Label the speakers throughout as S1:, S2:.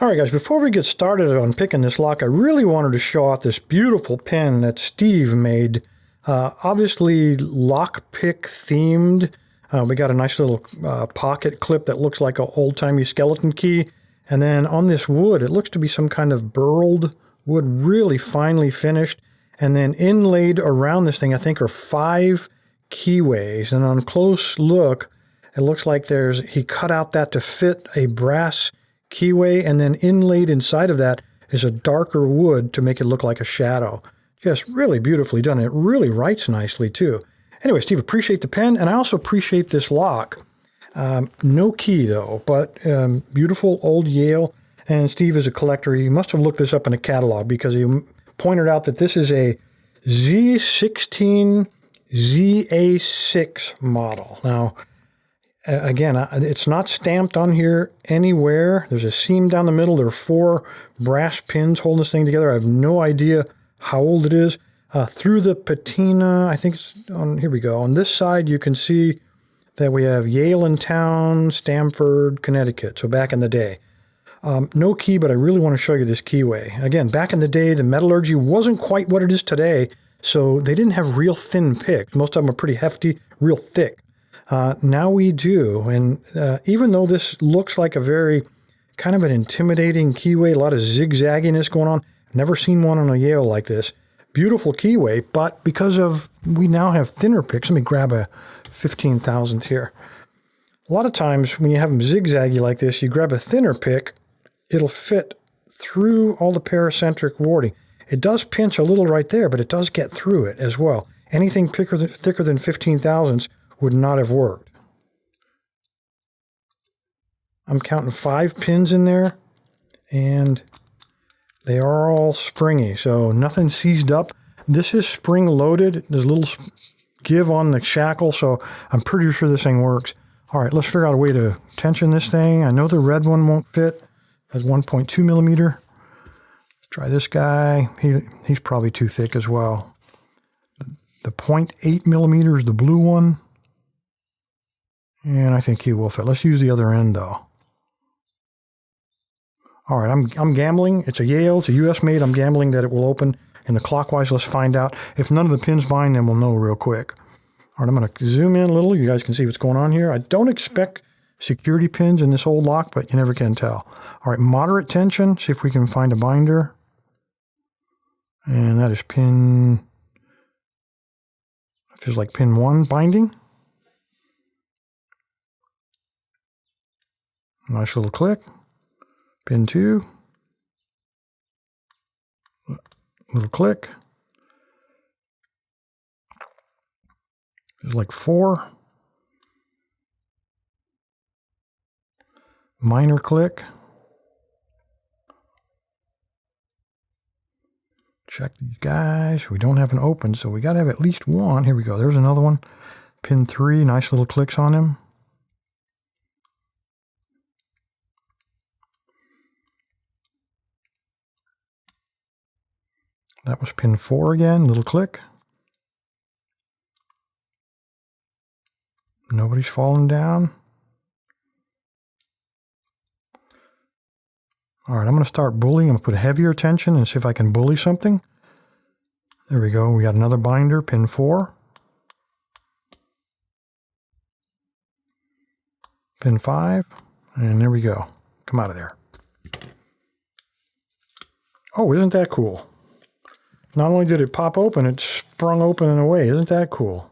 S1: All right, guys, before we get started on picking this lock, I really wanted to show off this beautiful pin that Steve made. Obviously, lockpick themed. We got a nice little pocket clip that looks like an old-timey skeleton key. And then on this wood, it looks to be some kind of burled wood, really finely finished. And then inlaid around this thing, I think, are 5 keyways. And on close look, it looks like he cut out that to fit a brass keyway, and then inlaid inside of that is a darker wood to make it look like a shadow. Just really beautifully done. It really writes nicely, too. Anyway, Steve, appreciate the pen, and I also appreciate this lock. No key, though, but beautiful old Yale. And Steve is a collector. He must have looked this up in a catalog because he pointed out that this is a Z16 ZA6 model. Now, again, it's not stamped on here anywhere. There's a seam down the middle. There are 4 brass pins holding this thing together. I have no idea how old it is. Through the patina, I think it's on, here we go. On this side, you can see that we have Yale in town, Stamford, Connecticut. So back in the day. No key, but I really want to show you this keyway. Again, back in the day, the metallurgy wasn't quite what it is today. So they didn't have real thin picks. Most of them are pretty hefty, real thick. Now we do, and even though this looks like a very kind of an intimidating keyway, a lot of zigzagginess going on, never seen one on a Yale like this. Beautiful keyway, but because we now have thinner picks, let me grab a 15,000th here. A lot of times when you have them zigzaggy like this, you grab a thinner pick, it'll fit through all the paracentric warding. It does pinch a little right there, but it does get through it as well. Anything thicker than 15,000ths would not have worked. I'm counting 5 pins in there, and they are all springy, so nothing seized up. This is spring loaded. There's a little give on the shackle, so I'm pretty sure this thing works. All right, let's figure out a way to tension this thing. I know the red one won't fit. That's 1.2 millimeter. Let's try this guy. He's probably too thick as well. The 0.8 millimeter is the blue one. And I think he will fit. Let's use the other end, though. All right, I'm gambling. It's a Yale. It's a U.S. made. I'm gambling that it will open in the clockwise. Let's find out. If none of the pins bind, then we'll know real quick. All right, I'm going to zoom in a little. You guys can see what's going on here. I don't expect security pins in this old lock, but you never can tell. All right, moderate tension. See if we can find a binder. And that is pin... feels like pin 1 binding. Nice little click. Pin 2. Little click. Feels like 4. Minor click. Check these guys. We don't have an open, so we got to have at least one. Here we go. There's another one. Pin 3. Nice little clicks on him. That was pin 4 again, little click. Nobody's falling down. All right, I'm going to start bullying. I'm going to put a heavier tension and see if I can bully something. There we go. We got another binder, pin 4. Pin 5. And there we go. Come out of there. Oh, isn't that cool? Not only did it pop open, it sprung open and away. Isn't that cool?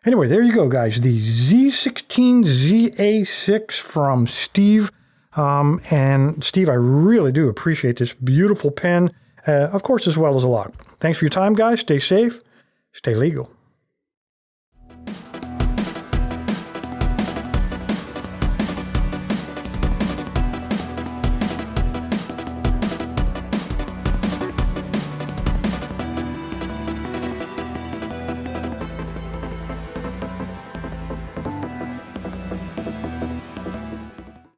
S1: Anyway, there you go, guys. The Z16 ZA6 from Steve. And Steve, I really do appreciate this beautiful pen, of course, as well as a lock. Thanks for your time, guys. Stay safe. Stay legal.